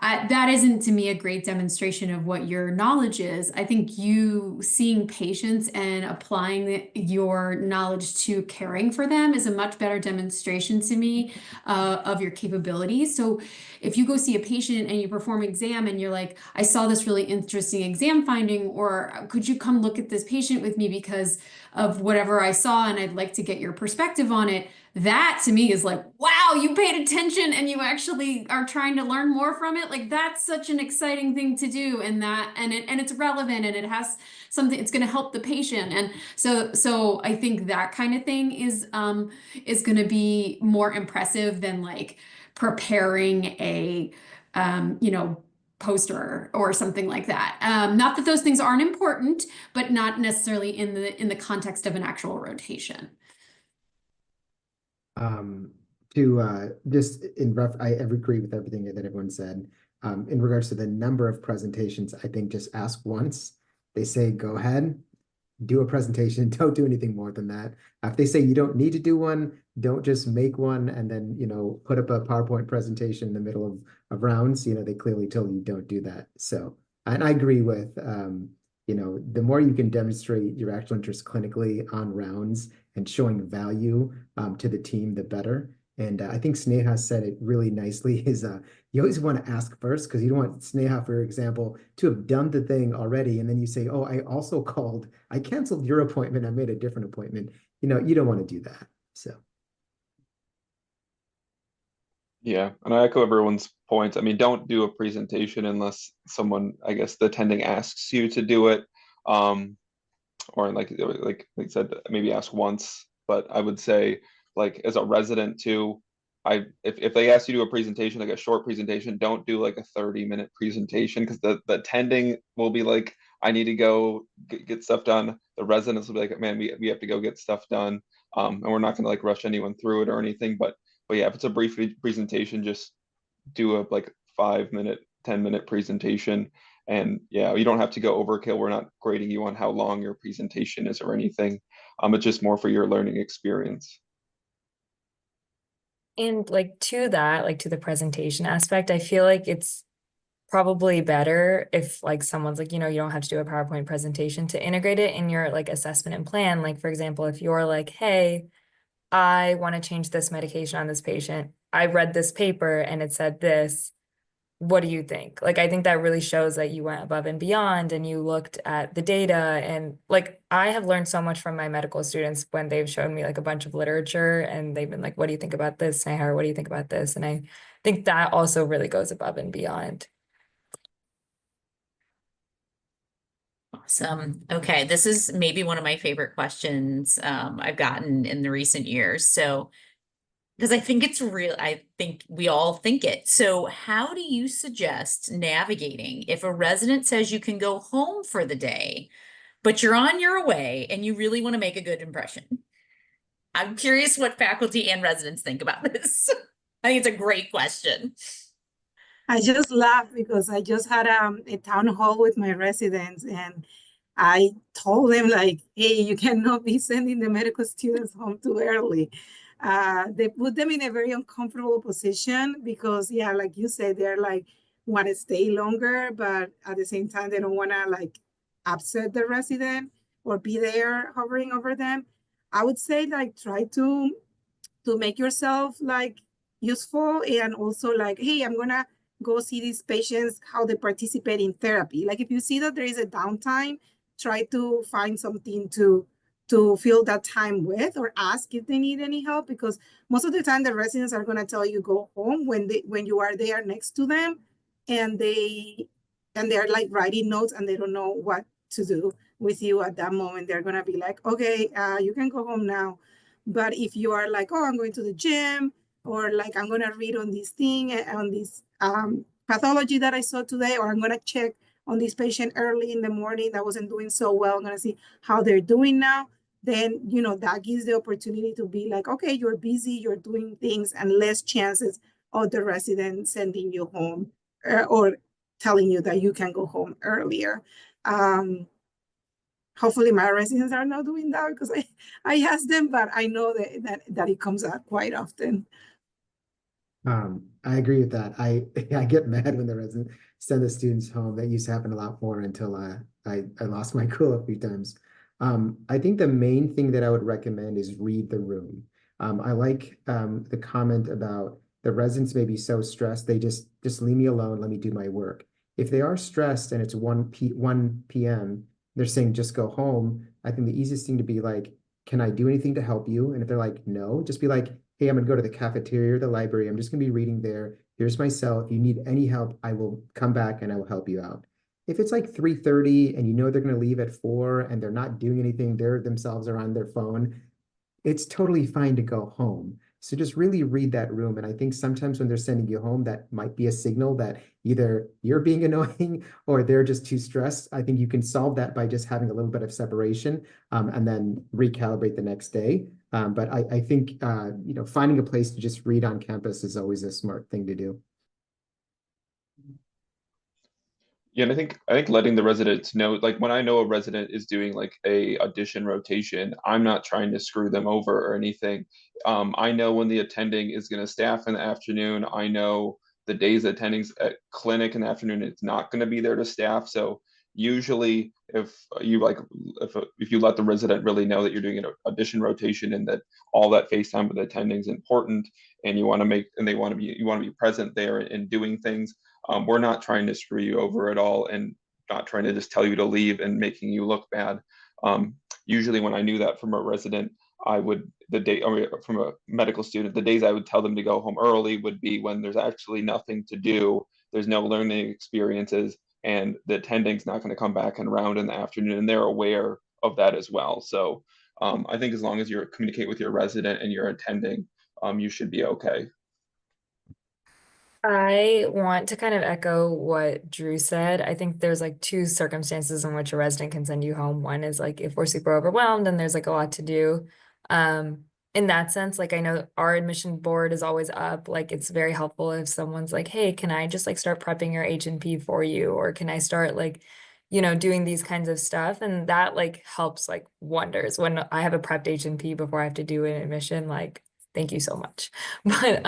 that isn't to me a great demonstration of what your knowledge is. I think you seeing patients and applying your knowledge to caring for them is a much better demonstration to me of your capabilities. So if you go see a patient and you perform exam and you're like, I saw this really interesting exam finding, or could you come look at this patient with me because of whatever I saw and I'd like to get your perspective on it. That to me is like, wow, you paid attention and you actually are trying to learn more from it. Like that's such an exciting thing to do, and it's relevant and it has something, it's going to help the patient. And so I think that kind of thing is going to be more impressive than like preparing a poster or something like that. Not that those things aren't important, but not necessarily in the context of an actual rotation. Just in rough, I agree with everything that everyone said. In regards to the number of presentations, I think just ask once. They say, go ahead, do a presentation, don't do anything more than that. If they say you don't need to do one, don't just make one and then, put up a PowerPoint presentation in the middle of rounds. They clearly told you don't do that. So, and I agree with, the more you can demonstrate your actual interest clinically on rounds and showing value to the team, the better. And I think Sneha said it really nicely is you always want to ask first because you don't want Sneha, for example, to have done the thing already. And then you say, oh, I canceled your appointment. I made a different appointment. You don't want to do that. So. Yeah, and I echo everyone's points. I mean, don't do a presentation unless someone, I guess, the attending asks you to do it. Or like I said, maybe ask once. But I would say, like as a resident too, if they ask you to do a presentation, like a short presentation, don't do like a 30-minute presentation because the attending will be like, I need to go get stuff done. The residents will be like, man, we have to go get stuff done. And we're not gonna like rush anyone through it or anything. But yeah, if it's a brief presentation, just do a like 5-minute, 10-minute presentation. And yeah, you don't have to go overkill. We're not grading you on how long your presentation is or anything. It's just more for your learning experience. And like to that, like to the presentation aspect, I feel like it's probably better if like someone's like, you don't have to do a PowerPoint presentation to integrate it in your like assessment and plan. Like, for example, if you're like, hey, I want to change this medication on this patient. I read this paper and it said this. What do you think? Like, I think that really shows that you went above and beyond and you looked at the data. And like, I have learned so much from my medical students when they've shown me like a bunch of literature and they've been like, what do you think about this, Neha? What do you think about this? And I think that also really goes above and beyond. Awesome. Okay, this is maybe one of my favorite questions I've gotten in the recent years. So, because I think it's real, I think we all think it. So, how do you suggest navigating if a resident says you can go home for the day, but you're on your way and you really want to make a good impression? I'm curious what faculty and residents think about this. I think it's a great question. I just laugh because I just had a town hall with my residents and I told them like, hey, you cannot be sending the medical students home too early. They put them in a very uncomfortable position because yeah, like you said, they're like want to stay longer, but at the same time, they don't want to like upset the resident or be there hovering over them. I would say like try to make yourself like useful and also like, hey, I'm gonna go see these patients, how they participate in therapy. Like if you see that there is a downtime, try to find something to fill that time with or ask if they need any help because most of the time the residents are gonna tell you go home when you are there next to them and they're like writing notes and they don't know what to do with you at that moment. They're gonna be like, okay, you can go home now. But if you are like, oh, I'm going to the gym, or like I'm gonna read on this thing, on this pathology that I saw today, or I'm gonna check on this patient early in the morning that wasn't doing so well, I'm gonna see how they're doing now, then that gives the opportunity to be like, okay, you're busy, you're doing things, and less chances of the resident sending you home or telling you that you can go home earlier. Hopefully my residents are not doing that because I ask them, but I know that it comes up quite often. I agree with that. I get mad when the resident send the students home. That used to happen a lot more until I lost my cool a few times. I think the main thing that I would recommend is read the room. I like the comment about the residents may be so stressed, they just leave me alone, let me do my work. If they are stressed and it's 1 p.m., they're saying just go home. I think the easiest thing to be like, can I do anything to help you? And if they're like, no, just be like, hey, I'm gonna go to the cafeteria or the library. I'm just gonna be reading there. Here's my cell. If you need any help, I will come back and I will help you out. If it's like 3:30 and you know they're gonna leave at 4 and they're not doing anything, they're themselves are on their phone, it's totally fine to go home. So just really read that room. And I think sometimes when they're sending you home, that might be a signal that either you're being annoying or they're just too stressed. I think you can solve that by just having a little bit of separation and then recalibrate the next day. But I think finding a place to just read on campus is always a smart thing to do. Yeah, and I think letting the residents know, like when I know a resident is doing like a audition rotation, I'm not trying to screw them over or anything. I know when the attending is going to staff in the afternoon. I know the days attending at clinic in the afternoon, it's not going to be there to staff. So usually, if you let the resident really know that you're doing an audition rotation and that all that face time with the attending is important, and you want to make and they want to be you want to be present there and doing things. We're not trying to screw you over at all and not trying to just tell you to leave and making you look bad. Usually when I knew that from a resident, I would from a medical student, the days I would tell them to go home early would be when there's actually nothing to do, there's no learning experiences, and the attending's not going to come back and round in the afternoon, and they're aware of that as well. So I think as long as you communicate with your resident and your attending, you should be okay. I want to kind of echo what Drew said. I think there's like two circumstances in which a resident can send you home. One is like if we're super overwhelmed and there's like a lot to do. In that sense, like I know our admission board is always up. Like it's very helpful if someone's like, hey, can I just like start prepping your H&P for you? Or can I start like, doing these kinds of stuff? And that like helps like wonders. When I have a prepped H&P before I have to do an admission, like thank you so much. But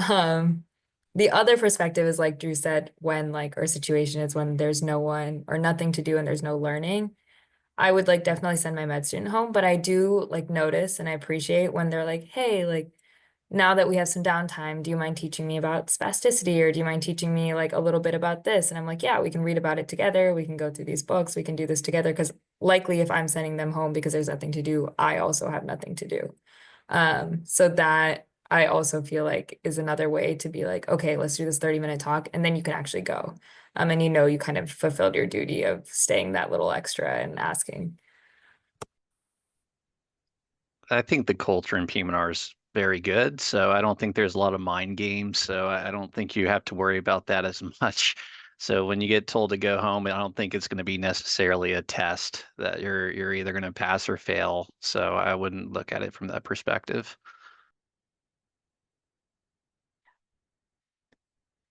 the other perspective is like Drew said, when like our situation is when there's no one or nothing to do and there's no learning, I would like definitely send my med student home. But I do like notice and I appreciate when they're like, hey, like now that we have some downtime, do you mind teaching me about spasticity or do you mind teaching me like a little bit about this? And I'm like, yeah, we can read about it together. We can go through these books. We can do this together. Because likely if I'm sending them home because there's nothing to do, I also have nothing to do. So that I also feel like is another way to be like, okay, let's do this 30-minute talk, and then you can actually go. And you kind of fulfilled your duty of staying that little extra and asking. I think the culture in PM&R is very good, so I don't think there's a lot of mind games. So I don't think you have to worry about that as much. So when you get told to go home, I don't think it's going to be necessarily a test that you're either going to pass or fail. So I wouldn't look at it from that perspective.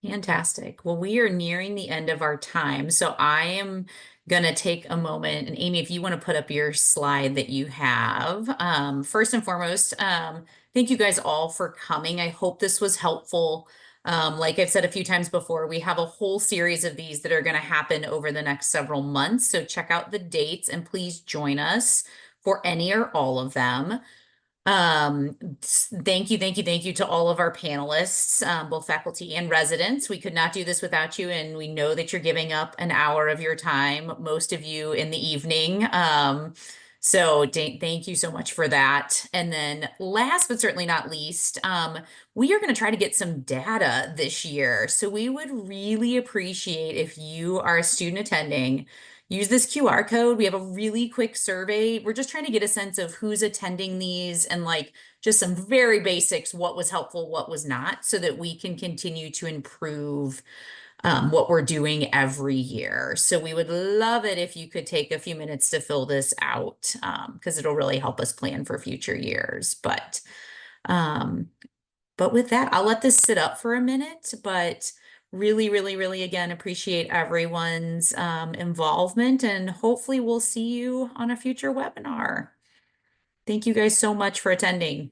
Fantastic. Well, we are nearing the end of our time. So I am going to take a moment. And Amy, if you want to put up your slide that you have, first and foremost, thank you guys all for coming. I hope this was helpful. Like I've said a few times before, we have a whole series of these that are going to happen over the next several months. So check out the dates and please join us for any or all of them. Thank you to all of our panelists, both faculty and residents. We could not do this without you, and we know that you're giving up an hour of your time, most of you in the evening. So thank you so much for that. And then last but certainly not least, we are going to try to get some data this year. So we would really appreciate if you are a student attending, use this QR code. We have a really quick survey. We're just trying to get a sense of who's attending these and like just some very basics, what was helpful, what was not, so that we can continue to improve what we're doing every year. So we would love it if you could take a few minutes to fill this out because it'll really help us plan for future years. But with that, I'll let this sit up for a minute, but really, again, appreciate everyone's involvement and hopefully we'll see you on a future webinar. Thank you guys so much for attending.